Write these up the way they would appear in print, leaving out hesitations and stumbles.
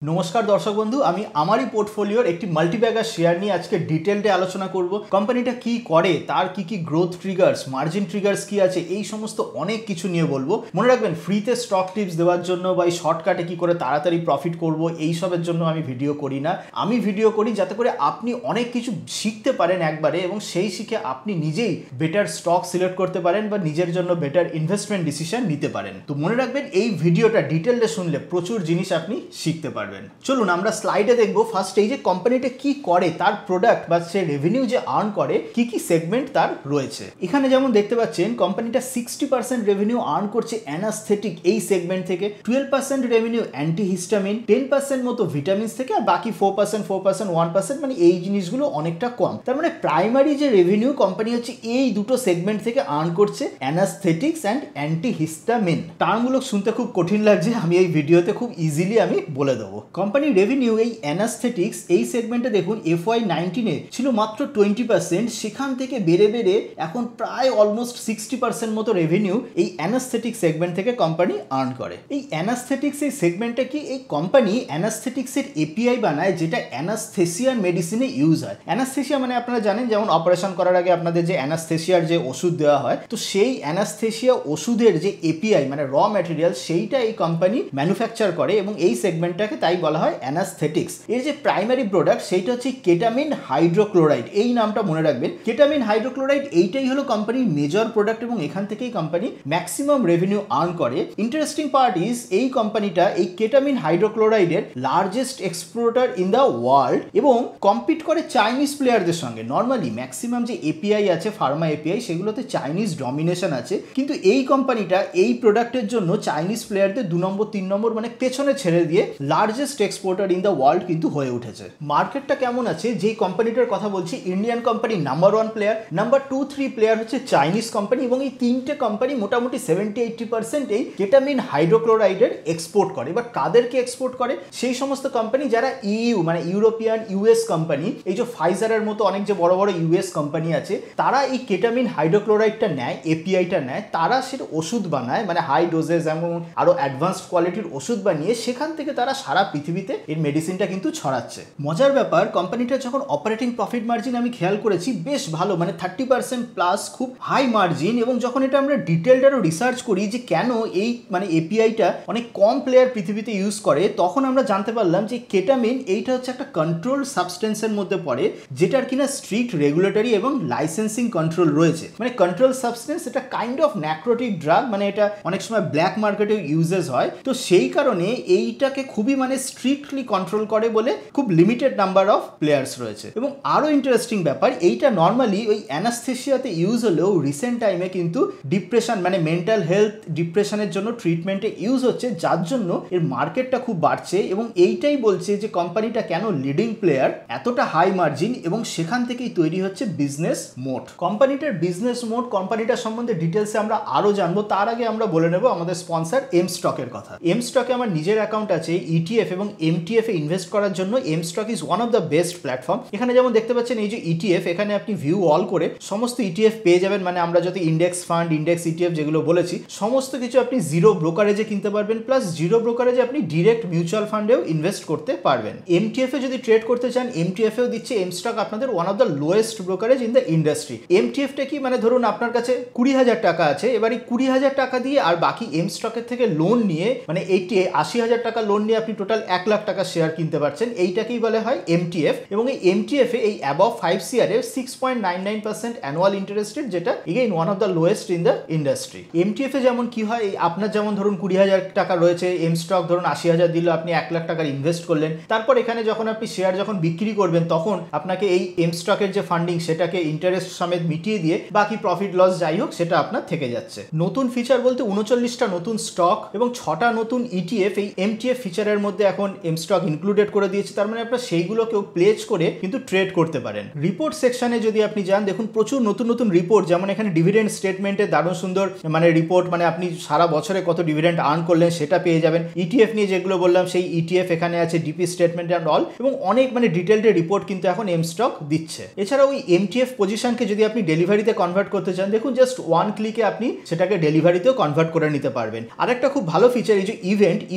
नमस्कार दर्शक बंधु आमी आमारी पोर्टफोलियोर एक माल्टीबैगार शेयर निये आजके डिटेले आलोचना करब। कोम्पानिटा कि करे, तार कि ग्रोथ ट्रिगार्स, मार्जिन ट्रिगार्स कि आछे, एई समस्त अनेक किछु निये बोलबो। मने राखबेन फ्रीते स्टक टिप्स देওয়ার জন্য বা শর্টকাটে কি করে তাড়াতাড়ি প্রফিট করব এই সবের জন্য আমি ভিডিও করি না। আমি ভিডিও করি যাতে করে আপনি অনেক কিছু শিখতে পারেন একবারে এবং সেই শিখে আপনি নিজেই বেটার স্টক সিলেক্ট করতে পারেন বা নিজের জন্য বেটার ইনভেস্টমেন্ট ডিসিশন নিতে পারেন। তো মনে রাখবেন এই ভিডিওটা ডিটেইলে শুনলে প্রচুর জিনিস আপনি শিখতে পারবেন। চলুন আমরা স্লাইডে দেখব ফার্স্ট এই যে কোম্পানিটা কি করে, তার প্রোডাক্ট বা সে রেভিনিউ যে আর্ন করে কি সেগমেন্ট তার রয়েছে। এখানে যেমন দেখতে পাচ্ছেন কোম্পানিটা 60% রেভিনিউ আর্ন করছে অ্যানাস্থেটিক এই সেগমেন্ট থেকে, 12% রেভিনিউ অ্যান্টিহিস্টামিন, 10% মতো ভিটামিনস থেকে, আর বাকি 4%, 1% মানে এই জিনিসগুলো অনেকটা কম। তার মানে প্রাইমারি যে রেভিনিউ কোম্পানি হচ্ছে এই দুটো সেগমেন্ট থেকে আর্ন করছে, অ্যানাস্থেটিক্স অ্যান্ড অ্যান্টিহিস্টামিন। টার্মগুলো শুনতে খুব কঠিন লাগছে, আমি এই ভিডিওতে খুব ইজিলি আমি বলে দেবো। কোম্পানির রেভিনিউ এই অ্যানাস্থেটিক্স এই সেগমেন্টে দেখুন FY19 ছিল মাত্র 20%, সেখান থেকে বেড়ে বেড়ে এখন প্রায় অলমোস্ট 60% মতো রেভিনিউ এই অ্যানাস্থেটিক সেগমেন্ট থেকে কোম্পানি আর্ন করে। এই অ্যানাস্থেটিক্স এই সেগমেন্টটা কি, এই কোম্পানি অ্যানাস্থেটিক্সের এপিআই বানায় যেটা অ্যানাস্থেসিয়ান মেডিসিনে ইউজ হয়। অ্যানাস্থেসিয়া মানে আপনারা জানেন যেমন অপারেশন করার আগে আপনাদের যে অ্যানাস্থেসিয়ার যে ওষুধ দেওয়া হয়, তো সেই অ্যানাস্থেসিয়া ওষুধের যে এপিআই মানে র ম্যাটেরিয়াল সেইটা এই কোম্পানি ম্যানুফ্যাকচার করে এবং এই সেগমেন্টটাকে তাই বলা হয় অ্যানাস্থেটিক্স। এর যে প্রাইমারি প্রোডাক্ট সেইটা হচ্ছে কেটামিন হাইড্রোক্লোরাইড, এই নামটা মনে রাখবেন। কেটামিন হাইড্রোক্লোরাইড এইটাই হলো কোম্পানির মেজর প্রোডাক্ট এবং এখান থেকেই কোম্পানি ম্যাক্সিমাম রেভিনিউ আর্ন করে। ইন্টারেস্টিং পার্ট ইজ এই কোম্পানিটা এই কেটামিন হাইড্রোক্লোরাইডের largest exporter in the world এবং কম্পিট করে চাইনিজ প্লেয়ারদের সঙ্গে। নর্মালি ম্যাক্সিমাম যে এপিআই আছে ফার্মা এপিআই সেগুলোতে চাইনিজ ডমিনেশন আছে, কিন্তু এই কোম্পানিটা এই প্রোডাক্টের জন্য চাইনিজ প্লেয়ারদের 2 নম্বর 3 নম্বর মানে পেছনে ছেড়ে দিয়ে largest exporter in the world কিন্তু হয়ে উঠেছে। মার্কেটটা কেমন আছে, যেই কোম্পানিটার কথা বলছি Indian company number 1 player, number 2, 3 player হচ্ছে চাইনিজ কোম্পানি এবং এই তিনটে কোম্পানি মোটামুটি 70-80% এই কেটামিন হাইড্রোক্লোরাইডের এক্সপোর্ট করে। এবার কাদেরকে এক্সপোর্ট করে, সেই সমস্ত কোম্পানি যারা ইইউ মানে ইউরোপিয়ান ইউএস কোম্পানি, এই যে ফাইজারের মতো অনেক যে বড় বড় ইউএস কোম্পানি আছে, তারা এই কেটামিন হাইড্রোক্লোরাইডটা নেয়, এপিআইটা নেয়, তারা সেটা ওষুধ বানায় মানে হাই ডোজেস এবং আরো অ্যাডভান্সড কোয়ালিটির ওষুধ বানিয়ে সেখান থেকে তারা সারা পৃথিবীতে এর মেডিসিনটা কিন্তু ছড়াচ্ছে। মজার ব্যাপার কোম্পানিটা যখন অপারেটিং প্রফিট মার্জিন আমি খেয়াল করেছি বেশ ভালো, মানে 30% প্লাস, খুব হাই মার্জিন। এবং যখন এটা আমরা ডিটেলড আরো রিসার্চ করি যে কেন এই মানে এপিআইটা অনেক কম প্লেয়ার পৃথিবীতে ইউজ করে, তখন আমরা জানতে পারলাম যে কেটামিন এইটা হচ্ছে একটা কন্ট্রোল সাবস্টেন্সের মধ্যে পড়ে যেটার কিনা স্ট্রিক্ট রেগুলেটরি এবং লাইসেন্সিং কন্ট্রোল রয়েছে। মানে কন্ট্রোল সাবস্টেন্স এটা কাইন্ড অফ ন্যাক্রোটিক ড্রাগ, মানে এটা অনেক সময় ব্ল্যাক মার্কেটে ইউজেস হয়, তো সেই কারণে এইটাকে খুবই মানে স্ট্রিক্টলি কন্ট্রোল করে বলে খুব লিমিটেড নাম্বার অফ প্লেয়ার্স রয়েছে। এবং আরো ইন্টারেস্টিং ব্যাপার, এইটা নর্মালি ওই অ্যানাস্থেসিয়াতে ইউজ হলেও রিসেন্ট টাইমে কিন্তু ডিপ্রেশন মানে মেন্টাল হেলথ ডিপ্রেশনের জন্য ট্রিটমেন্টে ইউজ হচ্ছে, যার জন্য এর মার্কেটটা খুব বাড়ছে। এবং এইটাই বলছে যে কোম্পানিটা কেন লিডিং প্লেয়ার, এতটা হাই মার্জিন এবং সেখান থেকেই তৈরি হচ্ছে বিজনেস মোড। কোম্পানিটার বিজনেস মোড, কোম্পানিটার সম্বন্ধে ডিটেলসে আমরা আরো জানবো, তার আগে আমরা বলে নেব আমাদের স্পন্সর এম স্টকের কথা। এম স্টকে আমার নিজের অ্যাকাউন্ট আছে, ইটিএফ এবং এমটিএফ এ ইনভেস্ট করার জন্য M stock is one of the best platform. এখানে যেমন দেখতে পাচ্ছেন এই যে ইটিএফ, এখানে আপনি ভিউ অল করে সমস্ত ইটিএফ পেয়ে যাবেন, মানে আমরা যত ইন্ডেক্স ফান্ড, ইন্ডেক্স ইটিএফ যেগুলো বলেছি সমস্ত কিছু আপনি জিরো ব্রোকারেজে কিনতে পারবেন, প্লাস জিরো ব্রোকারেজে আপনি ডিরেক্ট মিউচুয়াল ফান্ডেও ইনভেস্ট করতে পারবেন। এমটিএফ এ যদি ট্রেড করতে চান এমটিএফ এও দিচ্ছে এম স্টক আপনাদের one of the lowest brokerage in the industry. এমটিএফটা কি, মানে ধরুন আপনার কাছে 20,000 টাকা আছে, এবার এই 20,000 টাকা দিয়ে আর বাকি এম স্টকের থেকে লোন নিয়ে মানে 80,000 টাকা লোন নিয়ে আপনি টোটাল 1 লাখ টাকা শেয়ার কিনতে পারছেন, এইটাকেই বলে হয় এমটিএফ। এবং এই এমটিএফ এ এই অ্যাবভ 5 CR এর 6.99% অ্যানুয়াল ইন্টারেস্ট রেট, যেটা again one of the lowest in the industry. MTF এ যেমন কি হয়, আপনার যেমন ধরুন 20,000 টাকা রয়েছে, এম স্টক ধরুন 80,000 দিল, আপনি 1 লাখ টাকার ইনভেস্ট করলেন, তারপর এখানে যখন আপনি শেয়ার যখন বিক্রি করবেন তখন আপনাকে এই এম স্টকের যে ফান্ডিং সেটাকে ইন্টারেস্ট সমেত মিটিয়ে দিয়ে বাকি প্রফিট লস যাই হোক সেটা আপনার থেকে যাচ্ছে। নতুন ফিচার বলতে 39টা নতুন স্টক এবং 6টা নতুন ইটিএফ এই এমটিএফ ফিচারের মধ্যে এখন এম স্টক ইনক্লুডেড করে দিয়েছে, তার মানে আপনারা সেইগুলোকেও প্লেজ করে কিন্তু ট্রেড করতে পারেন। রিপোর্ট সেকশনে যদি আপনি যান দেখুন প্রচুর নতুন নতুন রিপোর্ট, যেমন এখানে ডিভিডেন্ড স্টেটমেন্টে দারুণ সুন্দর মানে রিপোর্ট, মানে আপনি সারা বছরে কত ডিভিডেন্ড আর্ন করলেন সেটা পেয়ে যাবেন। ইটিএফ নিয়ে যেগুলো বললাম সেই ইটিএফ এখানে আছে, ডিপি স্টেটমেন্ট অ্যান্ড অল, এবং অনেক মানে ডিটেলড রিপোর্ট কিন্তু এখন এম স্টক দিচ্ছে। এছাড়াও ওই এমটিএফ পজিশনকে যদি আপনি ডেলিভারিতে কনভার্ট করতে চান দেখুন জাস্ট 1 ক্লিকে আপনি সেটাকে ডেলিভারিতেও কনভার্ট করে নিতে পারবেন। আরেকটা খুব ভালো ফিচার এই যে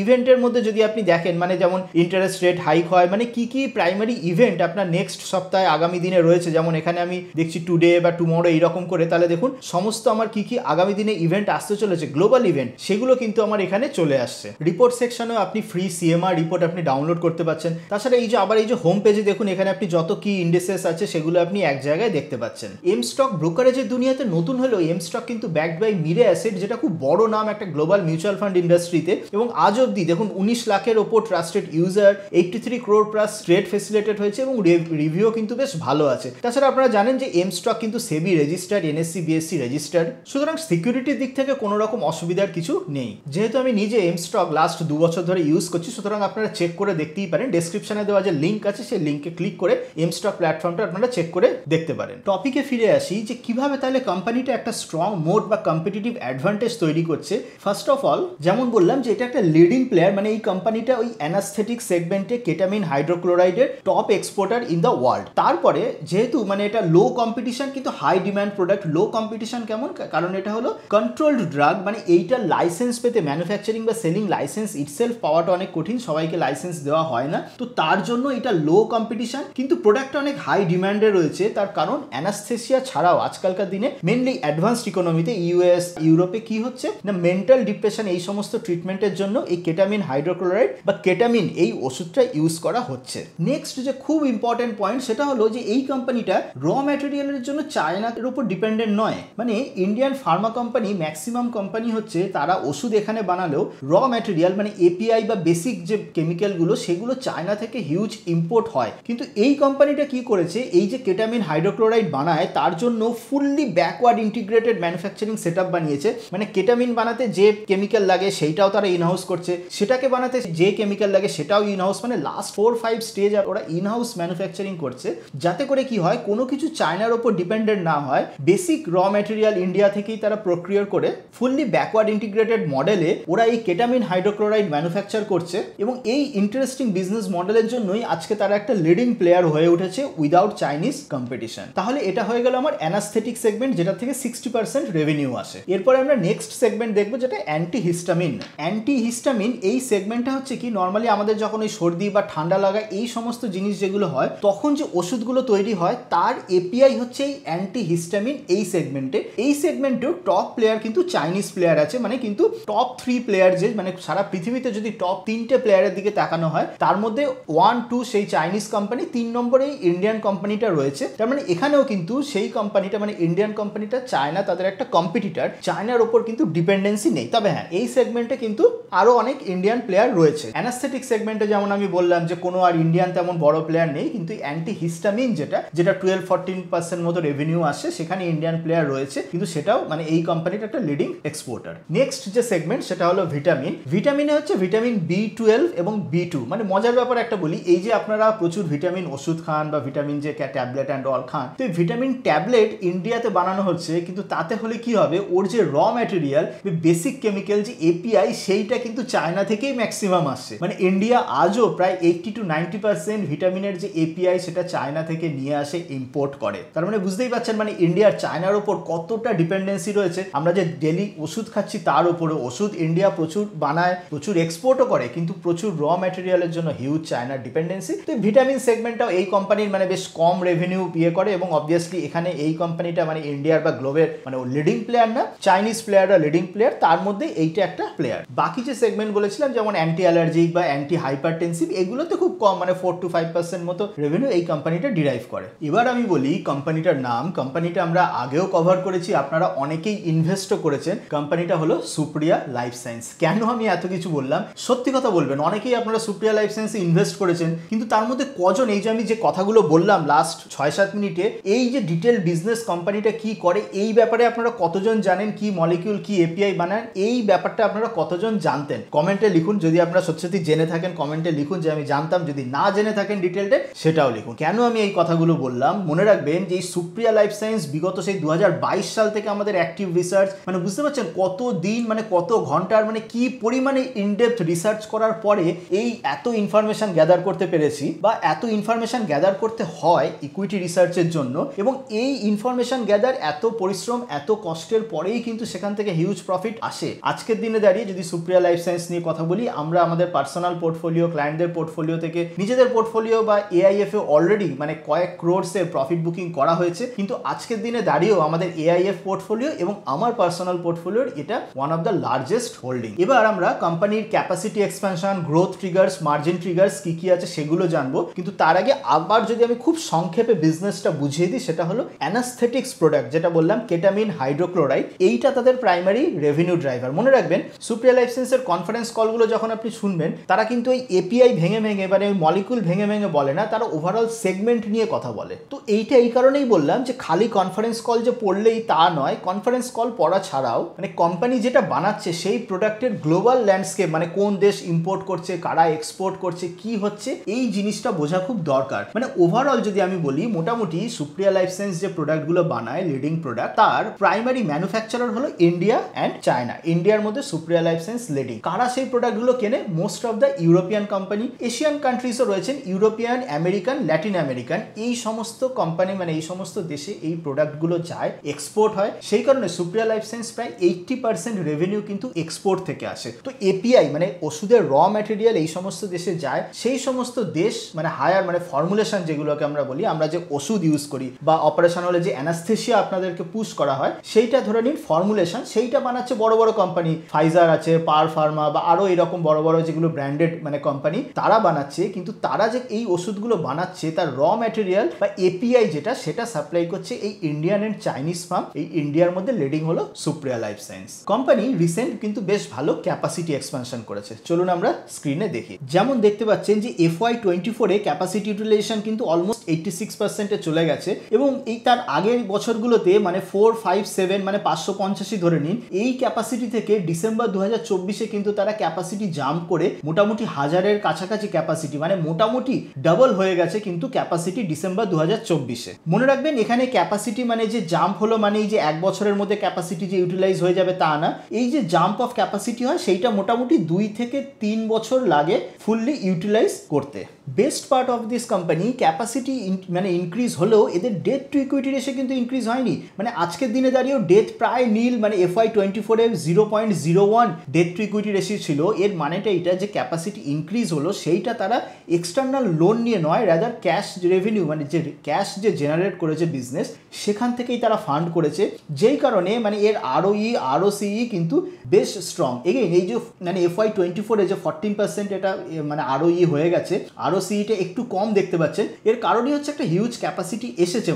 ইভেন্টের মধ্যে যদি আপনি দেখেন থাকেন, মানে যেমন ইন্টারেস্ট রেট হাইক হয়, মানে কি কি প্রাইমারি ইভেন্ট আপনার নেক্সট সপ্তাহে আগামী দিনে রয়েছে, যেমন এখানে আমি দেখছি টুডে বা টুমরো এইরকম করে, তাহলে দেখুন সমস্ত আমার কি কি আগামী দিনে ইভেন্ট আসতে চলেছে, গ্লোবাল ইভেন্ট, সেগুলো কিন্তু আমার এখানে চলে আসছে। রিপোর্ট সেকশনেও আপনি ফ্রি সিএমআর রিপোর্ট আপনি ডাউনলোড করতে পারছেন। তাছাড়া এই যে আবার এই যে হোম পেজে দেখুন, এখানে আপনি যত কি ইন্ডেক্সেস আছে সেগুলো আপনি এক জায়গায় দেখতে পাচ্ছেন। এম স্টক ব্রোকারেজের দুনিয়াতে নতুন হলেও এম স্টক কিন্তু ব্যাকড বাই মিরে অ্যাসেট, যেটা খুব বড় নাম একটা গ্লোবাল মিউচুয়াল ফান্ড ইন্ডাস্ট্রিতে, এবং আজ অবধি দেখুন 19 লাখের ওপর trusted user, 83 crore plus trade facilitated হয়েছে এবং রিভিউ কিন্তু বেশ ভালো আছে। তাছাড়া আপনারা জানেন যে এম স্টক কিন্তু সেবি রেজিস্টার্ড, এনএসসি বিএসসি রেজিস্টার্ড, সুতরাং সিকিউরিটির দিক থেকে কোনো রকম অসুবিধার কিছু নেই। যেহেতু আমি নিজে এম স্টক লাস্ট 2 বছর ধরে ইউজ করছি, সুতরাং আপনারা চেক করে দেখতেই পারেন। ডেসক্রিপশনে দেওয়া যে লিঙ্ক আছে সেই লিঙ্কে ক্লিক করে এম স্টক প্ল্যাটফর্মটা আপনারা চেক করে দেখতে পারেন। টপিকে ফিরে আসি যে কিভাবে তাহলে কোম্পানিটা একটা স্ট্রং মোড বা কম্পিটিটিভ অ্যাডভান্টেজ তৈরি করছে। ফার্স্ট অফ অল যেমন বললাম যে এটা একটা লিডিং প্লেয়ার, মানে এই কোম্পানিটা ওই অ্যানাস্থেটিক সেগমেন্টে কেটামিন হাইড্রোক্লোরাইডের top exporter in the world. তারপরে যেহেতু মানে এটা লো কম্পিটিশন কিন্তু high demand product. Low competition কেমন? কারণ এটা হলো কন্ট্রোলড ড্রাগ, মানে এইটা লাইসেন্স পেতে ম্যানুফ্যাকচারিং বা সেলিং লাইসেন্স ইটসেলফ পাওয়াটা অনেক কঠিন, সবাইকে লাইসেন্স দেওয়া হয় না, তো তার জন্য এটা লো কম্পিটিশন কিন্তু প্রোডাক্টটা অনেক হাই ডিম্যান্ডে রয়েছে। তার কারণ অ্যানাস্থেসিয়া ছাড়াও আজকালকার দিনে মেনলি অ্যাডভান্সড ইকোনমিতে ইউএস ইউরোপে কি হচ্ছে না, মেন্টাল ডিপ্রেশন এই সমস্ত ট্রিটমেন্টের জন্য এই কেটামিন হাইড্রোক্লোরাইড বা কেটামিন এই ওষুধটা ইউজ করা হচ্ছে। নেক্সট যে খুব ইম্পর্টেন্ট পয়েন্ট সেটা হলো যে এই কোম্পানিটা র ম্যাটেরিয়ালের জন্য চায়নার উপর ডিপেন্ডেন্ট নয়। মানে Indian Pharma company, maximum company হচ্ছে তারা ওষুধ এখানে বানালেও র ম্যাটেরিয়াল মানে এপিআই বা বেসিক যে কেমিক্যালগুলো সেগুলো চায়না থেকে হিউজ ইম্পোর্ট হয়। কিন্তু এই কোম্পানিটা কি করেছে, এই যে কেটামিন হাইড্রোক্লোরাইড বানায় তার জন্য fully backward integrated manufacturing setup বানিয়েছে। মানে কেটামিন বানাতে যে কেমিক্যাল লাগে সেইটাও তারা ইনহাউস করছে, সেটাকে বানাতে যে কেমিক্যাল লাগে সেটাও ইনহাউস, মানে লাস্ট 4-5 স্টেজ ওরা ইনহাউস ম্যানুফ্যাকচারিং করছে, যাতে করে কি হয় কোনো কিছু চায়নার ওপর ডিপেন্ডেন্ট না হয়। বেসিক র ম্যাটেরিয়াল ইন্ডিয়া থেকেই তারা প্রক্রিয়ার করে ফুললি ব্যাকওয়ার্ড ইন্টিগ্রেটেড মডেলে ওরা এই কেটামিন হাইড্রোক্লোরাইড ম্যানুফ্যাকচার করছে, এবং এই ইন্টারেস্টিং বিজনেস মডেলের জন্যই আজকে তারা একটা লিডিং প্লেয়ার হয়ে উঠেছে উইদাউট চাইনিজ কম্পিটিশন। তাহলে এটা হয়ে গেল আমার অ্যানাস্থেটিক সেগমেন্ট, যেটা থেকে 60% রেভিনিউ আসে। এরপরে আমরা নেক্সট সেগমেন্ট দেখবো যেটা অ্যান্টিহিস্টামিন। অ্যান্টিহিস্টামিন এই সেগমেন্টটা হচ্ছে কি, নর্মালি আমাদের যখন ওই সর্দি বা ঠান্ডা লাগা এই সমস্ত জিনিস যেগুলো হয় তখন যে ওষুধগুলো তৈরি হয় তার এপিআই হচ্ছে এই অ্যান্টিহিস্টামিন এই সেগমেন্টে। এই সেগমেন্টেও টপ প্লেয়ার কিন্তু চাইনিজ প্লেয়ার আছে, মানে কিন্তু টপ 3 প্লেয়ার যে মানে সারা পৃথিবীতে যদি টপ 3টে প্লেয়ারের দিকে তাকানো হয় তার মধ্যে 1-2 সেই চাইনিজ কোম্পানি, 3 নম্বরে ইন্ডিয়ান কোম্পানিটা রয়েছে। তার মানে এখানেও কিন্তু সেই কোম্পানিটা মানে ইন্ডিয়ান কোম্পানিটা চায়না তাদের একটা কম্পিটিটর, চায়নার ওপর কিন্তু ডিপেন্ডেন্সি নেই। তবে হ্যাঁ এই সেগমেন্টে কিন্তু আরো অনেক ইন্ডিয়ান প্লেয়ার রয়েছে। অ্যানাস্থেটিক সেগমেন্টে যেমন আমি বললাম যে কোনো আর ইন্ডিয়ান তেমন বড় প্লেয়ার নেই, কিন্তু অ্যান্টিহিস্টামিন যেটা 12-14% মতো রেভিনিউ আসে সেখানে ইন্ডিয়ান প্লেয়ার রয়েছে, কিন্তু সেটাও মানে এই কোম্পানিটা একটা লিডিং এক্সপোর্টার। নেক্সট যে সেগমেন্ট সেটা হলো ভিটামিন। ভিটামিনে হচ্ছে ভিটামিন B12 এবং B2। মানে মজার ব্যাপার একটা বলি, এই যে আপনারা প্রচুর ভিটামিন ওষুধ খান বা ভিটামিন যে ট্যাবলেট অ্যান্ড অল খান, তো এই ভিটামিন ট্যাবলেট ইন্ডিয়াতে বানানো হচ্ছে, কিন্তু তাতে হলে কি হবে, ওর যে র ম্যাটেরিয়াল বেসিক কেমিক্যাল যে এপিআই সেইটা কিন্তু চায়না থেকেই ম্যাক্সিমাম আসছে। মানে ইন্ডিয়া আজও প্রায় 80-90% ভিটামিনের যে এপিআই সেটা চায়না থেকে নিয়ে আসে, ইম্পোর্ট করে। তার মানে বুঝতেই পারছেন মানে ইন্ডিয়ার চায়নার ওপর কতটা ডিপেন্ডেন্সি রয়েছে। আমরা যে ডেলি ওষুধ খাচ্ছি তার উপরে, ওষুধ ইন্ডিয়া প্রচুর বানায়, প্রচুর এক্সপোর্টও করে, কিন্তু প্রচুর র ম্যাটেরিয়ালের জন্য হিউজ চায়নার ডিপেন্ডেন্সি। তো ভিটামিন সেগমেন্টটাও এই কোম্পানির মানে বেশ কম রেভিনিউ করে, এবং অবভিয়াসলি এখানে এই কোম্পানিটা মানে ইন্ডিয়ার বা গ্লোবের মানে লিডিং প্লেয়ার না, চাইনিজ প্লেয়াররা লিডিং প্লেয়ার, তার মধ্যে এইটা একটা প্লেয়ার। বাকি যে সেগমেন্ট বলেছিলাম যেমন অ্যান্টি অ্যালার্জিক বা অ্যান্টি হাইপারটেনসিভ, এগুলোতে খুব কম মানে 4-5% মতো রেভিনিউ এই কোম্পানিটা ডিরাইভ করে। এবার আমি বলি কোম্পানিটার নাম। কোম্পানিটা আমরা আগেও কভার করেছি, আপনারা অনেকেই ইনভেস্টও করেছেন। কোম্পানিটা হলো সুপ্রিয়া লাইফ সায়েন্স। কেন আমি এত কিছু বললাম, সত্যি কথা বলবেন অনেকেই আপনারা সুপ্রিয়া লাইফ সায়েন্সে ইনভেস্ট করেছেন, কিন্তু তার মধ্যে কজন এই যে আমি যে কথাগুলো বললাম লাস্ট 6-7 মিনিটে, এই যে ডিটেল বিজনেস কোম্পানিটা কি করে এই ব্যাপারে আপনারা কতজন জানেন, কি মলিকিউল কি এপিআই বানান, এই ব্যাপারটা আপনারা কতজন জানতেন কমেন্টে লিখুন। যদি আপনারা সত্যি জেনে থাকেন কমেন্টে লিখুন যে আমি জানতাম, যদি না জেনে থাকেন ডিটেলটে সেটাও লিখুন। কেন আমি এই কথাগুলো বললাম মনে রাখবেন যে এই সুপ্রিয়া লাইফ সায়েন্স বিগত সেই 2022 সাল থেকে আমাদের অ্যাক্টিভ রিসার্চ, মানে বুঝতে পারছেন কত দিন মানে কত ঘন্টার মানে কি পরিমাণে ইনডেপথ রিসার্চ করার পরে এই এত ইনফরমেশন গ্যাদার করতে পেরেছি, বা এত ইনফরমেশন গ্যাদার করতে হয় ইকুইটি রিসার্চের জন্য, এবং এই ইনফরমেশন গ্যাদার এত পরিশ্রম এত কষ্টের পরেই কিন্তু সেখান থেকে হিউজ প্রফিট আসে। আজকের দিনে দাঁড়িয়ে যদি সুপ্রিয়া লাইফ সায়েন্স নিয়ে কথা বলি, আমরা আমাদের পার্সোনাল পোর্টফোলিও, ক্লায়েন্টদের পোর্টফোলিও থেকে নিজেদের পোর্টফোলিও বা এআইএফ এ অলরেডি মানে কয়েক ক্রোড়সের প্রফিট বুকিং করা হয়েছে, কিন্তু আজকের দিনে দাঁড়িয়েও আমাদের এআইএফ পোর্টফোলিও এবং আমার পার্সোনাল পোর্টফোলিওর এটা one of the largest holding. এবার আমরা কোম্পানির capacity expansion, growth triggers, margin triggers কি কি আছে সেগুলো জানবো, কিন্তু তার আগে আবার যদি আমি খুব সংক্ষেপে বিজনেসটা বুঝিয়ে দিই, সেটা হলো অ্যানাস্থেটিক্স প্রোডাক্ট, যেটা বললাম কেটামিন হাইড্রোক্লোরাইড, এইটা তাদের প্রাইমারি রেভিনিউ ড্রাইভার। মনে রাখবেন সুপ্রিয়া লাইফ সায়েন্সের কনফারেন্স কলগুলো যখন আপনি শুনবেন, তারা কিন্তু ওই এপিআই ভেঙে ভেঙে মানে ওই মলিকুল ভেঙে ভেঙে বলে না, তারা ওভারঅল সেগমেন্ট নিয়ে কথা বলে। তো এইটা এই কারণেই বললাম যে খালি কনফারেন্স কল যে পড়লেই তা নয়, কনফারেন্স কল পড়া ছাড়াও মানে কোম্পানি যেটা বানাচ্ছে সেই প্রোডাক্টের গ্লোবাল ল্যান্ডস্কেপ, মানে কোন দেশ ইম্পোর্ট করছে, কারা এক্সপোর্ট করছে, কি হচ্ছে, এই জিনিসটা বোঝা খুব দরকার। মানে ওভারঅল যদি আমি বলি, মোটামুটি সুপ্রিয়া লাইফ সায়েন্স যে প্রোডাক্টগুলো বানায় লিডিং প্রোডাক্ট, তার প্রাইমারি ম্যানুফ্যাকচারার হলো ইন্ডিয়া অ্যান্ড চায়না। ইন্ডিয়ার মধ্যে সুপ্রিয়া লাইফ সায়েন্স লিডিং। কারা সেই প্রোডাক্টগুলো কেনে? Most of the European company, Asian কান্ট্রিজও রয়েছেন, ইউরোপিয়ান, আমেরিকান, ল্যাটিন আমেরিকান, এই সমস্ত কোম্পানি মানে এই সমস্ত দেশে এই প্রোডাক্টগুলো যায়, এক্সপোর্ট হয়। সেই কারণে সুপ্রিয়া লাইফ সায়েন্স প্রায় 80% রেভিনিউ কিন্তু এক্সপোর্ট থেকে আসে। তো এপিআই মানে ওষুধের র ম্যাটেরিয়াল এই সমস্ত দেশে যায়, সেই সমস্ত দেশ মানে হায়ার মানে ফর্মুলেশন যেগুলোকে আমরা বলি, আমরা যে ওষুধ ইউজ করি বা অপারেশন হলে যে অ্যানাস্থেশিয়া আপনাদেরকে পুশ করা হয়, সেইটা ধরে নিন ফর্মুলেশন, সেইটা বানাচ্ছে বড় বড় কোম্পানি, ফাইজার আছে, পার ফার্মা বা আরো এরকম বড় বড় যেগুলো ব্র্যান্ডেড মানে কোম্পানি, তারা বানাচ্ছে। কিন্তু তারা যে এই ওষুধগুলো বানাচ্ছে তার র ম্যাটেরিয়াল বা এপিআই যেটা, সেটা সাপ্লাই করছে এই ইন্ডিয়ান এন্ড চাইনিজ ফার্ম। এই ইন্ডিয়ার মধ্যে লিডিং হলো Supriya life science company. Recent কিন্তু বেশ ভালো ক্যাপাসিটি এক্সপানশন করেছে, চলুন আমরা স্ক্রিনে দেখি। যেমন দেখতে পাচ্ছেন যে FY24 এ ক্যাপাসিটি ইউটিলাইজেশন কিন্তু অলমোস্ট 86% চলে গেছে, এবং এই তার আগের বছরগুলোতে মানে 4, 5, 7 মানে 585 ধরে নিন, এই ক্যাপাসিটি থেকে ডিসেম্বর 2024-এ কিন্তু তারা ক্যাপাসিটি জাম্প করে মোটামুটি 1000-এর কাছাকাছি ক্যাপাসিটি, মানে মোটামুটি ডাবল হয়ে গেছে কিন্তু ক্যাপাসিটি ডিসেম্বর 2024-এ। মনে রাখবেন এখানে ক্যাপাসিটি মানে যে জাম্প হলো মানে এই যে এক বছরের মধ্যে ক্যাপাসিটি যে ইউটিলাইজ হয়ে যাবে তা না, এই যে জাম্প অফ ক্যাপাসিটি হয় সেইটা মোটামুটি 2 থেকে 3 বছর লাগে ফুললি ইউটিলাইজ করতে। Best part of this company, capacity মানে ইনক্রিজ হলেও এদের ডেট টু ইকুইটি রেশিও কিন্তু ইনক্রিজ হয়নি। মানে আজকের দিনে দাঁড়িয়েও ডেট প্রায় নীল, মানে FY24-এ 0.01 ডেট টু ইকুইটি রেশিও ছিল। এর মানেটা এটা যে ক্যাপাসিটি ইনক্রিজ হলো সেইটা তারা এক্সটার্নাল লোন নিয়ে নয়, রাদার ক্যাশ রেভিনিউ মানে যে ক্যাশ যে জেনারেট করেছে বিজনেস, সেখান থেকেই তারা ফান্ড করেছে, যেই কারণে মানে এর ROE ROCE কিন্তু বেশ স্ট্রং। এগেইন এই যে মানে FY24-এ যে 14% এটা মানে ROE হয়ে গেছে, ROCE-টা একটু কম দেখতে পাচ্ছেন, এর কারণই হচ্ছে একটা হিউজ ক্যাপাসিটি এসেছে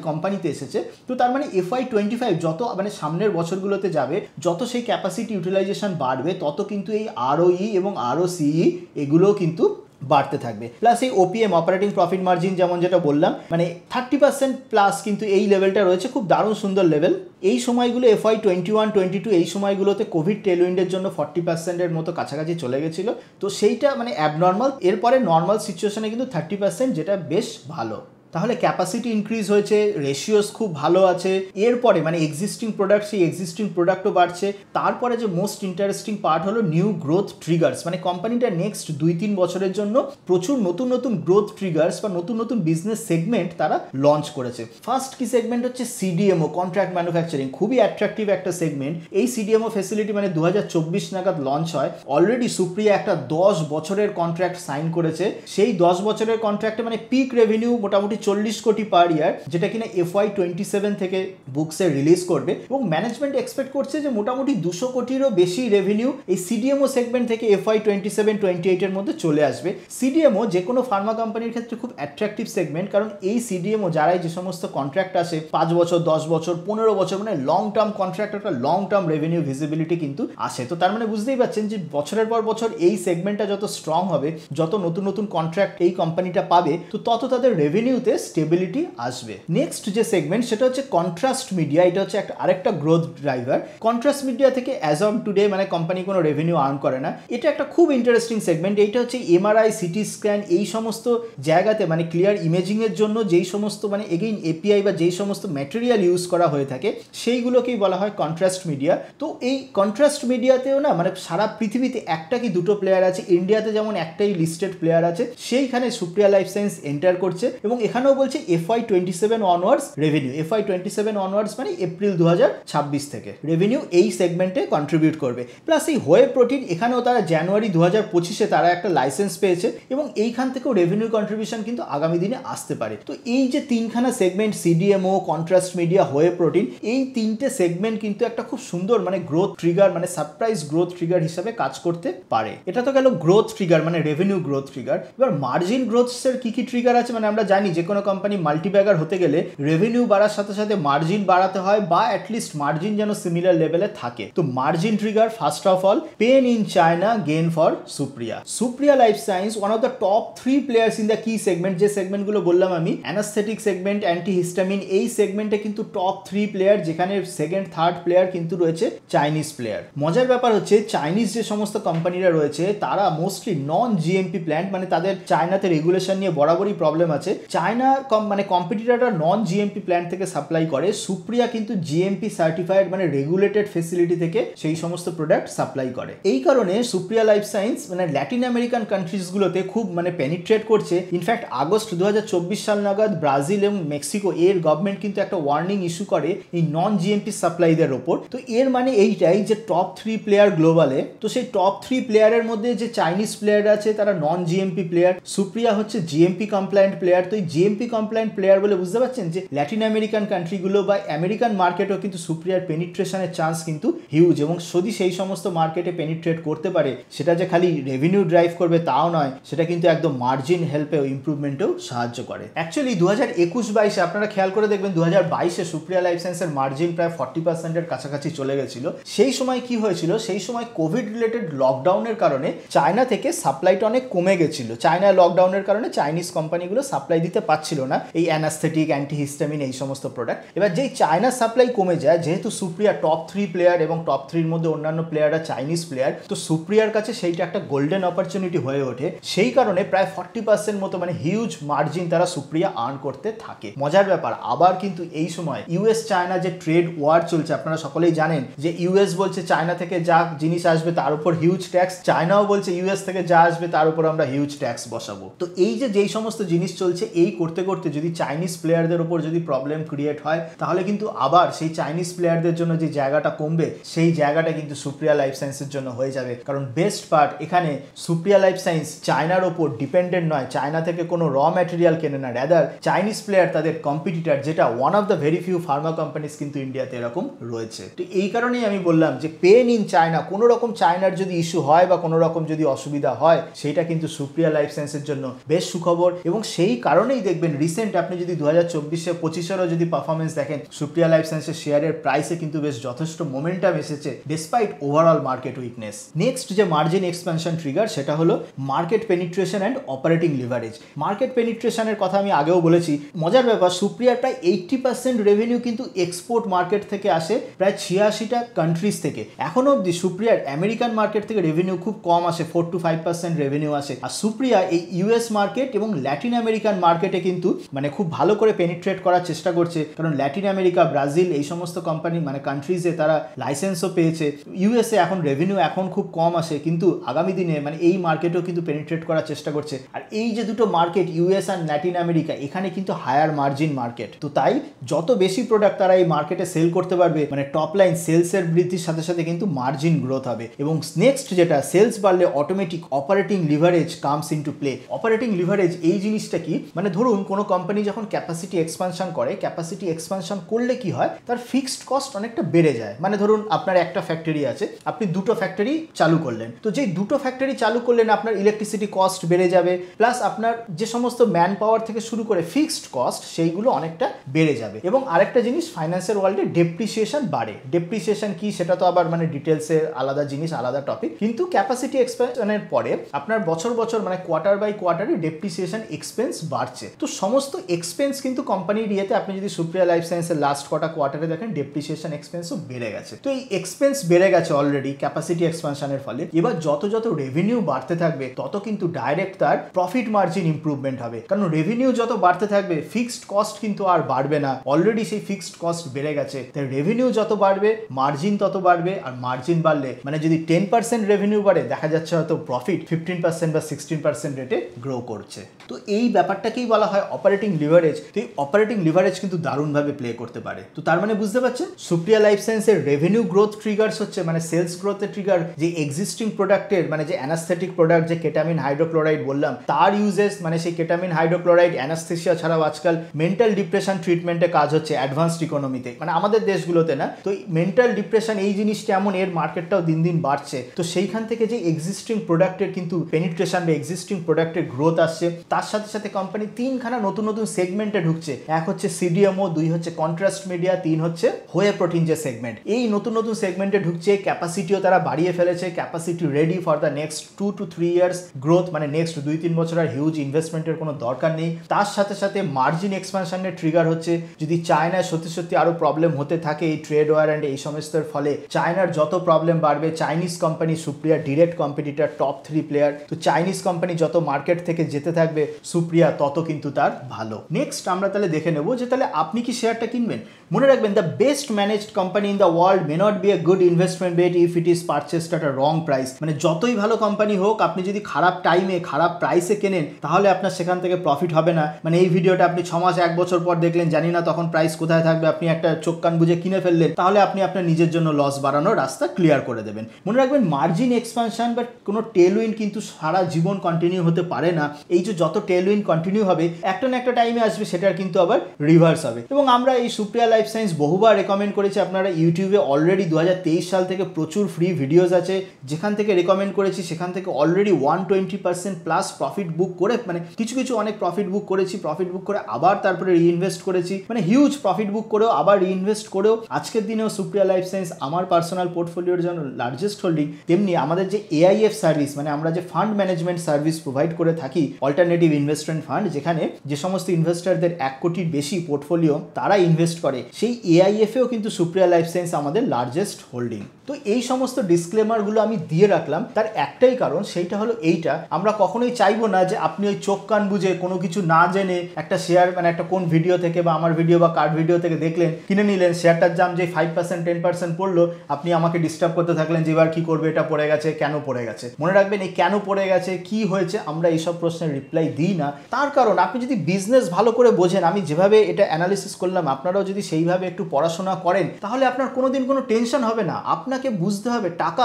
কোম্পানিতে এসেছে। তো তার মানে FY25 যত মানে সামনের বছরগুলোতে যাবে, যত সেই ক্যাপাসিটি ইউটিলাইজেশন বাড়বে, তত কিন্তু এই ROE এবং ROCE এগুলোও কিন্তু বাড়তে থাকবে। প্লাস এই OPM অপারেটিং প্রফিট মার্জিন যেমন যেটা বললাম, মানে 30% প্লাস কিন্তু এই লেভেলটা রয়েছে, খুব দারুণ সুন্দর লেভেল। এই সময়গুলো FY21-22 এই সময়গুলোতে কোভিড টেলউইন্ডের জন্য 40%-এর মতো কাছাকাছি চলে গেছিল, তো সেইটা মানে অ্যাবনর্মাল। এরপরে নর্মাল সিচুয়েশনে কিন্তু 30%, যেটা বেশ ভালো। তাহলে ক্যাপাসিটি ইনক্রিজ হয়েছে, রেশিওস খুব ভালো আছে। এরপরে মানে এক্সিস্টিং প্রোডাক্ট, সেই এক্সিস্টিং প্রোডাক্টও বাড়ছে। তারপরে যে মোস্ট ইন্টারেস্টিং পার্ট হলো নিউ গ্রোথ ট্রিগার্স, মানে কোম্পানিটা নেক্সট 2-3 বছরের জন্য প্রচুর নতুন নতুন গ্রোথ ট্রিগার্স বা নতুন নতুন বিজনেস সেগমেন্ট তারা লঞ্চ করেছে। ফার্স্ট কি সেগমেন্ট হচ্ছে CDMO, কন্ট্রাক্ট ম্যানুফ্যাকচারিং, খুবই অ্যাট্রাকটিভ একটা সেগমেন্ট। এই CDMO ফ্যাসিলিটি মানে 2024 নাগাদ লঞ্চ হয়। অলরেডি সুপ্রিয়া একটা 10 বছরের কন্ট্রাক্ট সাইন করেছে। সেই 10 বছরের কন্ট্রাক্টে মানে পিক রেভিনিউ মোটামুটি 40 কোটি পার ইয়ার, যেটা কিনা FY27 থেকে বুকসে রিলিজ করবে, এবং ম্যানেজমেন্ট এক্সপেক্ট করছে যে মোটামুটি 200 কোটিরও বেশি রেভিনিউ এই CDMO সেগমেন্ট থেকে FY27-28 এর মধ্যে চলে আসবে। CDMO যে কোনো ফার্মা কোম্পানির ক্ষেত্রে খুব অ্যাট্রাকটিভ সেগমেন্ট, কারণ এই CDMO যারাই যে সমস্ত কন্ট্রাক্ট আসে 5 বছর, 10 বছর, 15 বছর, মানে লং টার্ম কন্ট্রাক্ট, একটা লং টার্ম রেভিনিউ ভিজিবিলিটি কিন্তু আসে। তো তার মানে বুঝতেই পারছেন যে বছরের পর বছর এই সেগমেন্টটা যত স্ট্রং হবে, যত নতুন নতুন কন্ট্রাক্ট এই কোম্পানিটা পাবে, তো তত তাদের রেভিনিউতে স্টেবিলিটি আসবে। নেক্সট যে সেগমেন্ট সেটা হচ্ছে কন্ট্রাস্ট মিডিয়া। এটা হচ্ছে আরেকটা গ্রোথ ড্রাইভার। কন্ট্রাস্ট মিডিয়া থেকে অ্যাজ অন টুডে মানে কোম্পানি কোনো রেভিনিউ আর্ন করে না। এটা একটা খুব ইন্টারেস্টিং সেগমেন্ট। এইটা হচ্ছে MRI, সিটি স্ক্যান এই সমস্ত জায়গাতে মানে ক্লিয়ার ইমেজিং এর জন্য যেই সমস্ত মানে এগেইন API বা যেই সমস্ত ম্যাটেরিয়াল ইউজ করা হয়ে থাকে, সেইগুলোকেই বলা হয় কন্ট্রাস্ট মিডিয়া। তো এই কন্ট্রাস্ট মিডিয়াতেও না মানে সারা পৃথিবীতে একটা কি দুটো প্লেয়ার আছে। ইন্ডিয়াতে যেমন একটাই লিস্টেড প্লেয়ার আছে, সেইখানে সুপ্রিয়া লাইফ সায়েন্স এন্টার করছে, এবং এখানে এখানেও বলছে FY27 onwards revenue, FY27 onwards মানে এপ্রিল 2026 থেকে রেভিনিউ এই সেগমেন্টে কন্ট্রিবিউট করবে। প্লাস এই হোয়ে প্রোটিন এখানেও তারা জানুয়ারি 2025-এ তারা একটা লাইসেন্স পেয়েছে এবং এইখান থেকেও রেভিনিউ কন্ট্রিবিউশন কিন্তু আগামী দিনে আসতে পারে। তো এই যে তিনখানা সেগমেন্ট CDMO, কন্ট্রাস্ট মিডিয়া, হোয়ে প্রোটিন, এই তিনটে সেগমেন্ট কিন্তু একটা খুব সুন্দর মানে গ্রোথ ট্রিগার মানে সারপ্রাইজ গ্রোথ ট্রিগার হিসাবে কাজ করতে পারে। এটা তো গেল গ্রোথ ট্রিগার মানে রেভিনিউ গ্রোথ ট্রিগার। এবার মার্জিন গ্রোথসের কি কি ট্রিগার আছে, মানে আমরা জানি যে কোনো কোম্পানি মাল্টিব্যাগার হতে গেলে রেভিনিউ বাড়ার সাথে সাথে মার্জিন বাড়াতে হয় বা অ্যাটলিস্ট মার্জিন যেন সিমিলার লেভেলে থাকে। তো margin trigger first of all pain in China, gain for Supriya. Supriya life science one of the top 3 players in the key segment. যে সেগমেন্টগুলো বললাম আমি, অ্যানাস্থেটিক সেগমেন্ট, অ্যান্টিহিস্টামিন, এই সেগমেন্টে কিন্তু টপ 3 প্লেয়ার, যেখানে সেকেন্ড থার্ড প্লেয়ার কিন্তু রয়েছে চাইনিজ প্লেয়ার। মজার ব্যাপার হচ্ছে চাইনিজ যে সমস্ত কোম্পানিরা রয়েছে তারা মোস্টলি নন জিএমপি প্ল্যান্ট, মানে তাদের চায়নাতে রেগুলেশন নিয়ে বরাবরই প্রবলেম আছে। চায়না মানে কম্পিটিটররা নন জিএমপি প্ল্যান্ট থেকে সাপ্লাই করে, সুপ্রিয়া কিন্তু জিএমপি সার্টিফাইড মানে রেগুলেটেড ফেসিলিটি থেকে সেই সমস্ত প্রোডাক্ট সাপ্লাই করে। এই কারণে সুপ্রিয়া লাইফ সায়েন্স মানে ল্যাটিন আমেরিকান কান্ট্রিজগুলোতে খুব মানে পেনিট্রেট করছে। ইনফ্যাক্ট আগস্ট 2024 সাল নাগাদ ব্রাজিল এবং মেক্সিকো এর গভর্নমেন্ট কিন্তু একটা ওয়ার্নিং ইস্যু করে এই নন জিএমপি সাপ্লাইদের ওপর। তো এর মানে এইটাই যে টপ 3 প্লেয়ার গ্লোবালে, তো সেই টপ 3 প্লেয়ারের মধ্যে যে চাইনিজ প্লেয়ার আছে তারা নন জিএমপি প্লেয়ার, সুপ্রিয়া হচ্ছে জিএমপি কমপ্লায়েন্ট প্লেয়ার। তো এই জিএমপি কমপ্লায়েন্ট প্লেয়ার বলে বুঝতে পারছেন যে ল্যাটিন আমেরিকান কান্ট্রিগুলো বা আমেরিকান মার্কেটেও কিন্তু সুপ্রিয়ার পেনিট্রেশনের চান্স কিন্তু হিউজ, এবং যদি সেই সমস্ত মার্কেটে পেনিট্রেট করতে পারে সেটা যে খালি রেভিনিউ ড্রাইভ করবে তাও নয়, সেটা কিন্তু একদম মার্জিন হেল্পেও ইম্প্রুভমেন্টেও সাহায্য করে। অ্যাকচুয়ালি 2021-22-এ আপনারা খেয়াল করে দেখবেন 2022-এ সুপ্রিয়া লাইফ সায়েন্সের মার্জিন প্রায় 40%-এর কাছাকাছি চলে গেছিল। সেই সময় কি হয়েছিল, সেই সময় কোভিড রিলেটেড লকডাউনের কারণে চায়না থেকে সাপ্লাইটা অনেক কমে গেছিল। চায়না লকডাউনের কারণে চাইনিজ কোম্পানিগুলো সাপ্লাই দিতে পারছিল না এই অ্যানাস্থেটিক, অ্যান্টিহিস্টামিন এই সমস্ত প্রোডাক্ট। এবার যেই চায়না সাপ্লাই কমে যায়, যেহেতু সুপ্রিয়া টপ 3 প্লেয়ার এবং টপ 3-র মধ্যে অন্যান্য প্লেয়াররা চাইনিজ প্লেয়ার, তো সুপ্রিয়ার কাছে সেইটা একটা গোল্ডেন অপরচুনিটি হয়ে ওঠে। সেই কারণে প্রায় 40% মতো মানে হিউজ মার্জিন তারা সুপ্রিয়া আর্ন করতে থাকে। মজার ব্যাপার, আবার কিন্তু এই সময় ইউএস চায়না যে ট্রেড ওয়ার চলছে, আপনারা সকলেই জানেন যে ইউএস বলছে চায়না থেকে যা জিনিস আসবে তার উপর হিউজ ট্যাক্স, চায়নাও বলছে ইউএস থেকে যা আসবে তার উপর আমরা হিউজ ট্যাক্স বসাবো। তো এই যে যেই সমস্ত জিনিস চলছে, এই করতে করতে যদি চাইনিজ প্লেয়ারদের উপর যদি প্রবলেম ক্রিয়েট হয়, তাহলে কিন্তু আবার সেই চাইনিজ প্লেয়ারদের জন্য যে জায়গাটা কমবে সেই জায়গাটা কিন্তু সুপ্রিয়া লাইফ সায়েন্সের জন্য হয়ে যাবে। কারণ বেস্ট পার্ট এখানে সুপ্রিয়া লাইফ সায়েন্স চায়নার ওপর ডিপেন্ডেন্ট নয়, চায়না থেকে কোনো র ম্যাটেরিয়াল কেনে না, রাদার চাইনিজ প্লেয়ার তাদের কম্পিটিটর, যেটা one of the very few Pharma companies কিন্তু ইন্ডিয়াতে এরকম রয়েছে। তো এই কারণেই আমি বললাম যে পেন ইন চায়না, কোনো রকম চায়নার যদি ইস্যু হয় বা কোনো রকম যদি অসুবিধা হয়, সেটা কিন্তু সুপ্রিয়া লাইফ সায়েন্সের জন্য বেশ সুখবর। এবং সেই কারণেই দেখবেন রিসেন্ট আপনি যদি 2024-25-এরও যদি পারফরমেন্স দেখেন, সুপ্রিয়া লাইফ সায়েন্সের শেয়ারের প্রাইসে কিন্তু বেশ যথেষ্ট মোমেন্টাম এসেছে despite overall market weakness. Next যে মার্জিন এক্সপ্যানশন ট্রিগার, সেটা হলো market penetration and operating leverage. Market পেনিট্রেশনের কথা আমি আগেও বলেছি। মজার ব্যাপার, সুপ্রিয়ার প্রায় 80% রেভিনিউ কিন্তু এক্সপোর্ট মার্কেট থেকে আসে, প্রায় 86টা কান্ট্রিজ থেকে। এখনো অবধি সুপ্রিয়ার আমেরিকান মার্কেট থেকে রেভিনিউ খুব কম আসে, 4 to 5% রেভিনিউ আসে। আর সুপ্রিয়া এই ইউএস মার্কেট এবং ল্যাটিন আমেরিকান মার্কেটে কিন্তু মানে খুব ভালো করে পেনিট্রেট করার চেষ্টা করছে, কারণ ল্যাটিন আমেরিকা, ব্রাজিল এই সমস্ত কোম্পানি মানে কান্ট্রিজে তারা লাইসেন্সও পেয়েছে। ইউএসএ এখন রেভিনিউ এখন খুব কম আসে, কিন্তু আগামী দিনে মানে এই মার্কেটেও কিন্তু পেনিট্রেট করার চেষ্টা করছে। আর এই যে দুটো মার্কেট ইউএস আর ল্যাটিন আমেরিকা, এখানে কিন্তু হায়ার মার্জিন মার্কেট। তো তাই যত বেশি প্রোডাক্ট তারা এই মার্কেটে সেল করতে পারবে, মানে টপ লাইন সেলসের বৃদ্ধির সাথে সাথে কিন্তু মার্জিন গ্রোথ হবে। এবং নেক্সট যেটা, সেলস বাড়লে automatic operating leverage comes into play. Operating leverage এই জিনিসটা কি, মানে ধরুন কোনো কোম্পানি যখন ক্যাপাসিটি এক্সপানশন করে, ক্যাপাসিটি এক্সপানশন করলে কি হয়, তার ফিক্সড কস্ট অনেকটা বেড়ে যায়। মানে ধরুন আপনার একটা ফ্যাক্টরি আছে, আপনি দুটো ফ্যাক্টরি চালু করলেন, তো যেই দুটো ফ্যাক্টরি চালু করলেন আপনার ইলেকট্রিসিটি কস্ট বেড়ে যাবে, প্লাস আপনার যে সমস্ত ম্যান পাওয়ার থেকে শুরু করে ফিক্সড কস্ট সেইগুলো অনেকটা বেড়ে যাবে। এবং আরেকটা জিনিস, ফাইন্যান্সের ওয়ার্ল্ডে ডেপ্রিসিয়েশন বাড়ে। ডেপ্রিসিয়েশন কি সেটা তো আবার মানে ডিটেলসের আলাদা জিনিস, আলাদা টপিক। কিন্তু ক্যাপাসিটি এক্সপেনশনের পরে আপনার বছর বছর মানে কোয়ার্টার বাই কোয়ার্টারে ডেপ্রিসিয়েশন এক্সপেন্স বাড়ছে। তো সমস্ত এক্সপেন্স কিন্তু কোম্পানির ইয়েতে আপনি যদি সুপ্রিয়া লাইফ সায়েন্সের লাস্ট কটা কোয়ার্টারে দেখেন, ডেপ্রিসিয়েশন এক্সপেন্সও বেড়ে গেছে। তো এই এক্সপেন্স বেড়ে গেছে অলরেডি ক্যাপাসিটি এক্সপানশনের ফলে। এবার যত যত রেভিনিউ বাড়তে থাকবে তত কিন্তু ডাইরেক্ট তার প্রফিট মার্জিন ইমপ্রুভমেন্ট হবে, কারণ রেভিনিউ যত বাড়তে থাকবে ফিক্সড কস্ট কিন্তু আর বাড়বে না, অলরেডি সেই ফিক্সড কস্ট বেড়ে গেছে। তাই রেভিনিউ যত বাড়বে মার্জিন তত বাড়বে, আর মার্জিন বাড়লে মানে যদি 10% রেভিনিউ বাড়ে, দেখা যাচ্ছে হয়তো প্রফিট 15% বা 16% রেটে গ্রো করছে। তো এই ব্যাপারটাকেই বলা হয় অপারেটিং লিভারেজ, তো এই অপারেটিং লিভারেজ কিন্তু দারুণভাবে প্লে করতে পারে। তো তার মানে বুঝতে পারছেন সুপ্রিয়া লাইফ সায়েন্সের রেভিনিউ গ্রোথ ট্রিগার্স হচ্ছে মানে সেলস গ্রোথের ট্রিগার যে এক্সিস্টিং প্রোডাক্টের মানে যে অ্যানাস্থেটিক প্রোডাক্ট যে কেটামিন হাইড্রোক্লোরাইড বললাম তার ইউজেস, মানে সেই কেটামিন হাইড্রোক্লোরাইড অ্যানাস্থেসিয়া ছাড়াও আজকাল মেন্টাল ডিপ্রেশন ট্রিটমেন্টে কাজ হচ্ছে অ্যাডভান্সড ইকোনমিতে, মানে আমাদের দেশগুলোতে না। তো মেন্টাল ডিপ্রেশন এই জিনিসটা এমন, এর মার্কেটটাও দিন দিন বাড়ছে। তো সেইখান থেকে যে এক্সিস্টিং প্রোডাক্টের কিন্তু পেনিট্রেশন বা এক্সিস্টিং প্রোডাক্টের গ্রোথ আসছে, তার সাথে সাথে কোম্পানি তিনখানা নতুন নতুন সেগমেন্টে ঢুকছে। এক হচ্ছে সিডিএমও, দুই হচ্ছে কন্ট্রাস্ট মিডিয়া, তিন হচ্ছে হোয়ে প্রোটিন যে সেগমেন্ট। এই নতুন নতুন সেগমেন্টে ঢুকছে, ক্যাপাসিটিও তারা বাড়িয়ে ফেলেছে, capacity ready for the next 2 to 3 years growth, মানে নেক্সট 2-3 বছর আর হিউজ ইনভেস্টমেন্টের কোনো দরকার নেই। তার সাথে সাথে মার্জিন এক্সপানশনের ট্রিগার হচ্ছে যদি চায়নায় সত্যি সত্যি আরো প্রবলেম হতে থাকে এই ট্রেড ওয়ার অ্যান্ড এই সমস্তের ফলে, চায়নার যত প্রবলেম বাড়বে, Chinese company Supriya direct competitor top 3 player, তো চাইনিজ কোম্পানি যত মার্কেট থেকে যেতে থাকবে সুপ্রিয়া তত কিন্তু তার ভালো। নেক্সট আমরা তাহলে দেখে নেব যে তাহলে আপনি কি শেয়ারটা কিনবেন। মনে রাখবেন the best managed company in the world may not be a good investment bet if it is purchased at a wrong price. মানে যতই ভালো কোম্পানি হোক, আপনি যদি খারাপ টাইমে খারাপ প্রাইসে কেনেন তাহলে আপনার সেখান থেকে প্রফিট হবে না। মানে এই ভিডিওটা আপনি 6 মাস 1 বছর পর দেখলেন, জানি না তখন প্রাইস কোথায় থাকবে, আপনি একটা চোখ কান বুঝে কিনে ফেললেন, তাহলে আপনি আপনার নিজের জন্য লস বাড়ানোর রাস্তা ক্লিয়ার করে দেবেন। মনে রাখবেন মার্জিন এক্সপানশন বা কোনো টেলউইন্ড কিন্তু সারা জীবন কন্টিনিউ হতে পারে না। এই যে যত টেলউইন্ড কন্টিনিউ হবে একটা না একটা টাইমে আসবে, সেটার কিন্তু আবার রিভার্স হবে। এবং আমরা এই সুপ্রিয়া লাইফ সায়েন্স বহুবার রেকমেন্ড করেছি, আপনারা ইউটিউবে অলরেডি 2023 সাল থেকে প্রচুর ফ্রি ভিডিওস আছে যেখান থেকে রেকমেন্ড করেছি, সেখান থেকে অলরেডি 120% প্লাস প্রফিট বুক করে, মানে কিছু কিছু অনেক প্রফিট বুক করেছি, প্রফিট বুক করে আবার তারপরে রিইনভেস্ট করেছি, মানে হিউজ প্রফিট বুক করেও আবার রিইনভেস্ট করেও আজকের দিনেও সুপ্রিয়া লাইফ সায়েন্স আমার পার্সোনাল পোর্টফোলিওর জন্য লার্জেস্ট হোল্ডিং। তেমনি আমাদের যে এআইএফ সার্ভিস, মানে আমরা যে ফান্ড ম্যানেজমেন্ট সার্ভিস প্রোভাইড করে থাকি, অল্টারনেটিভ ইনভেস্টমেন্ট ফান্ড, যেখানে যে সমস্ত ইনভেস্টারদের 1 কোটির বেশি পোর্টফোলিও তারা ইনভেস্ট করে, সেই এআইএফেও কিন্তু সুপ্রিয়া লাইফ সায়েন্স আমাদের লার্জেস্ট হোল্ডিং। তো এই সমস্ত ডিসক্লেমারগুলো আমি দিয়ে রাখলাম, তার একটাই কারণ, সেইটা হলো এইটা, আমরা কখনোই চাইবো না যে আপনি ওই চোখ কান বুঝে কোনো কিছু না জেনে একটা শেয়ার, মানে একটা কোন ভিডিও থেকে বা আমার ভিডিও বা কার্ড ভিডিও থেকে দেখলেন, কিনে নিলেন, শেয়ারটার দাম যে 5% 10% পড়লো, আপনি আমাকে ডিস্টার্ব করতে থাকলেন যে এবার কি করবে, এটা পড়ে গেছে, কেন পড়ে গেছে। মনে রাখবেন এই কেন পড়ে গেছে, কি হয়েছে, আমরা এইসব প্রশ্নের রিপ্লাই দিই না। তার কারণ আপনি যদি বিজনেস ভালো করে বোঝেন, আমি যেভাবে এটা অ্যানালিসিস করলাম, আপনারাও যদি সেইভাবে একটু পড়াশোনা করেন, তাহলে আপনার কোনোদিন কোনো টেনশন হবে না। আপনাকে বুঝতে হবে টাকা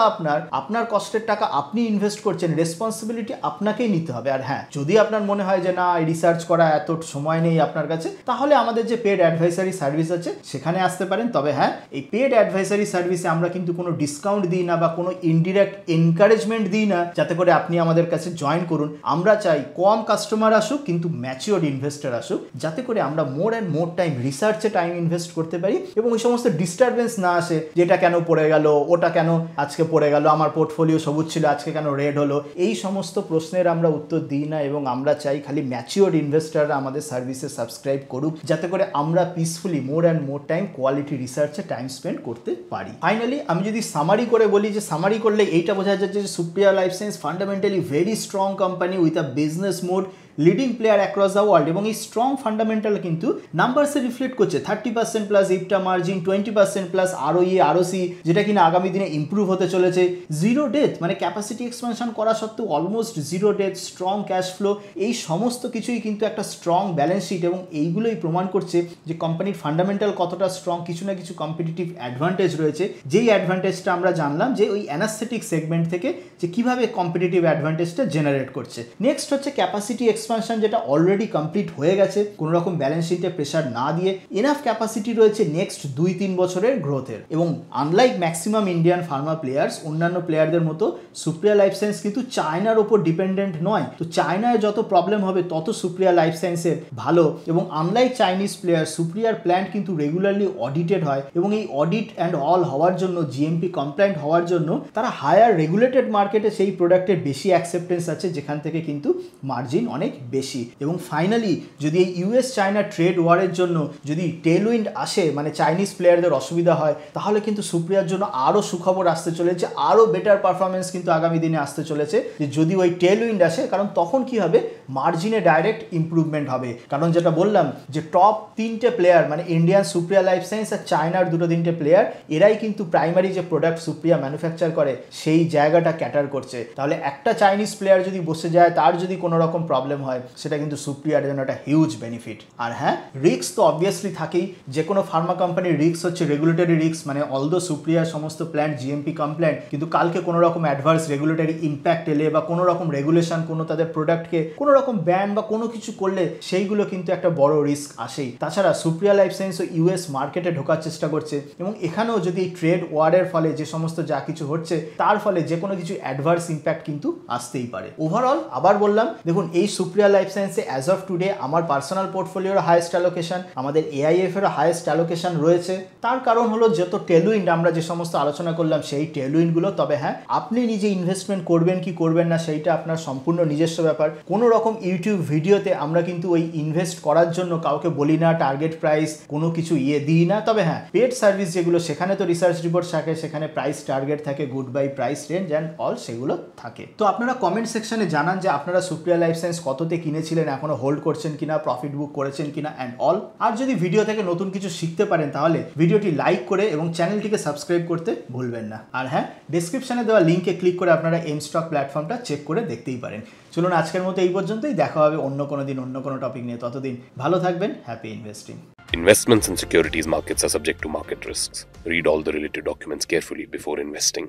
আপনার কষ্টের টাকা আপনি ইনভেস্ট করছেন, রেসপন্সিবিলিটি আপনাকেই নিতে হবে। আর হ্যাঁ, যদি আপনার মনে হয় যে না রিসার্চ করা এত সময় নেই আপনার কাছে, তাহলে আমাদের যে পেড অ্যাডভাইসারি সার্ভিস আছে সেখানে আসতে পারেন। তবে হ্যাঁ, এই পেড অ্যাডভাইসারি সার্ভিসে আমরা কিন্তু কোনো ডিসকাউন্ট দিই না বা কোনো ইনডিরেক্ট এনকারেজমেন্ট দিই না যাতে করে আপনি আমাদের কাছে জয়েন করুন। আমরা চাই কম কাস্টমার আসুক কিন্তু ম্যাচিওর ইনভেস্টার আসুক, যাতে করে আমরা মোর অ্যান্ড মোর টাইম রিসার্চে টাইম ইনভেস্ট করতে পারি এবং ওই সমস্ত ডিস্টারবেন্স না আসে, যেটা কেন পড়ে গেল, ওটা কেন আজকে পড়ে গেল, আমার পোর্টফোলিও সবুজ ছিল আজকে কেন রেড হলো, এই সমস্ত প্রশ্নের আমরা উত্তর দিই না। এবং আমরা চাই খালি ম্যাচিওর ইনভেস্টাররা আমাদের সার্ভিসে সাবস্ক্রাইব করুক, যাতে করে আমরা peacefully more and more time quality রিসার্চে টাইম স্পেন্ড করতে পারি। ফাইনালি আমি যদি সামারি করে বলি, যে সামারি করলে এইটা বোঝা যাচ্ছে যে Supriya life science fundamentally very strong company with a business mode, leading player across the world. এবং এই স্ট্রং ফান্ডামেন্টাল কিন্তু নাম্বারসে রিফ্লেক্ট করছে। 30% plus EBITDA margin, 20% plus ROE ROCE, যেটা কিনা আগামী দিনে ইম্প্রুভ হতে চলেছে। জিরো ডেথ, মানে ক্যাপাসিটি এক্সপানশন করা সত্ত্বেও almost zero debt, strong cash flow, এই সমস্ত কিছুই কিন্তু একটা স্ট্রং ব্যালেন্স শিট। এবং এইগুলোই প্রমাণ করছে যে কোম্পানির ফান্ডামেন্টাল কতটা স্ট্রং। কিছু না কিছু কম্পিটিটিভ অ্যাডভান্টেজ রয়েছে, যেই অ্যাডভান্টেজটা আমরা জানলাম যে ওই অ্যানাস্থেটিক সেগমেন্ট থেকে, যে কিভাবে কম্পিটিটিভ অ্যাডভান্টেজটা জেনারেট করছে। নেক্সট হচ্ছে ক্যাপাসিটি এক্সপানশন, যেটা অলরেডি কমপ্লিট হয়ে গেছে, কোনো রকম ব্যালেন্স শিটে প্রেশার না দিয়ে এনাফ ক্যাপাসিটি রয়েছে নেক্সট 2-3 বছরের গ্রোথের। এবং unlike maximum Indian Pharma players, অন্যান্য প্লেয়ারদের মতো সুপ্রিয়া লাইফ সায়েন্স কিন্তু চায়নার ওপর ডিপেন্ডেন্ট নয়। তো চায়নায় যত প্রবলেম হবে তত সুপ্রিয়া লাইফ সায়েন্সের ভালো। এবং আনলাইক চাইনিজ প্লেয়ার, সুপ্রিয়ার প্ল্যান্ট কিন্তু রেগুলারলি অডিটেড হয় এবং এই অডিট অ্যান্ড অল হওয়ার জন্য, জিএমপি কমপ্লায়েন্ট হওয়ার জন্য তারা হায়ার রেগুলেটেড মার্কেটে সেই প্রোডাক্টের বেশি অ্যাকসেপ্টেন্স আছে, যেখান থেকে কিন্তু মার্জিন অনেক বেশি। এবং ফাইনালি যদি এই ইউএস চায়না ট্রেড ওয়ারের জন্য যদি টেলউইন্ড আসে, মানে চাইনিজ প্লেয়ারদের অসুবিধা হয়, তাহলে কিন্তু সুপ্রিয়ার জন্য আরও সুখবর আসতে চলেছে, আরও বেটার পারফরমেন্স কিন্তু আগামী দিনে আসতে চলেছে। যে যদি ওই টেলউইন্ড আসে, কারণ তখন কি হবে, মার্জিনে ডাইরেক্ট ইম্প্রুভমেন্ট হবে। কারণ যেটা বললাম যে টপ 3টে প্লেয়ার, মানে ইন্ডিয়ান সুপ্রিয়া লাইফ সায়েন্স আর চায়নার 2-3টে প্লেয়ার, এরাই কিন্তু প্রাইমারি যে প্রোডাক্ট সুপ্রিয়া ম্যানুফ্যাকচার করে সেই জায়গাটা ক্যাটার করছে। তাহলে একটা চাইনিজ প্লেয়ার যদি বসে যায়, তার যদি কোনো রকম প্রবলেম হয়, সেটা কিন্তু সুপ্রিয়ার জন্য একটা হিউজ বেনিফিট। আর হ্যাঁ, রিস্ক তো অবভিয়াসলি থাকেই। যে কোনো ফার্মা কোম্পানির রিস্ক হচ্ছে রেগুলেটরি রিস্ক, মানে অলদো সুপ্রিয়ার সমস্ত প্ল্যান্ট জিএমপি কমপ্লায়েন্ট, কিন্তু কালকে কোনো রকম অ্যাডভার্স রেগুলেটরি ইম্প্যাক্ট এলে বা কোনো রকম রেগুলেশন কোনো তাদের প্রোডাক্টকে কোনো রকম ব্যান বা কোনো কিছু করলে সেইগুলো কিন্তু একটা বড় রিস্ক আসেই। তাছাড়া সুপ্রিয়া লাইফ সায়েন্সও ইউএস মার্কেটে ঢোকার চেষ্টা করছে, এবং এখানেও যদি এই ট্রেড ওয়ারের ফলে যে সমস্ত যা কিছু হচ্ছে তার ফলে যে কোনো কিছু অ্যাডভার্স ইম্প্যাক্ট কিন্তু আসতেই পারে। ওভারঅল আবার বললাম, দেখুন এই সুপ্রিয়া লাইফ সায়েন্সে অ্যাজ অফ টুডে আমার পার্সোনাল পোর্টফোলিওর হাইয়েস্ট অ্যালোকেশন, আমাদের এআইএফ এর হাইয়েস্ট অ্যালোকেশন রয়েছে। তার কারণ হলো যত টেলউইন্ড আমরা যে সমস্ত আলোচনা করলাম সেই টেলউইন্ডগুলো। তবে হ্যাঁ, আপনি নিজে ইনভেস্টমেন্ট করবেন কি করবেন না সেইটা আপনার সম্পূর্ণ নিজস্ব ব্যাপার। কোনো রকম ইউটিউব ভিডিওতে আমরা কিন্তু ওই ইনভেস্ট করার জন্য কাউকে বলি না, টার্গেট প্রাইস কোনো কিছু দিই না। তবে হ্যাঁ, পেড সার্ভিস যেগুলো সেখানে তো রিসার্চ রিপোর্ট থাকে, সেখানে প্রাইস টার্গেট থাকে, good bye price range and all সেগুলো থাকে। তো আপনারা কমেন্ট সেকশনে জানান যে আপনারা সুপ্রিয়া লাইফ সায়েন্স কততে কিনেছিলেন, এখনো হোল্ড করছেন কিনা, প্রফিট বুক করেছেন কিনা অ্যান্ড অল। আর যদি ভিডিও থেকে নতুন কিছু শিখতে পারেন তাহলে ভিডিওটি লাইক করে এবং চ্যানেলটিকে সাবস্ক্রাইব করতে ভুলবেন না। আর হ্যাঁ, ডেসক্রিপশনে দেওয়া লিঙ্কে ক্লিক করে আপনারা এমস্টক প্ল্যাটফর্মটা চেক করে দেখতেই পারেন। চলুন আজকের মতো এই পর্যন্তই, দেখা হবে অন্য কোনো দিন অন্য কোনো টপিক নিয়ে। ততদিন ভালো থাকবেন, happy investing. Investments in securities markets are subject to market risks. Read all the related documents carefully before investing.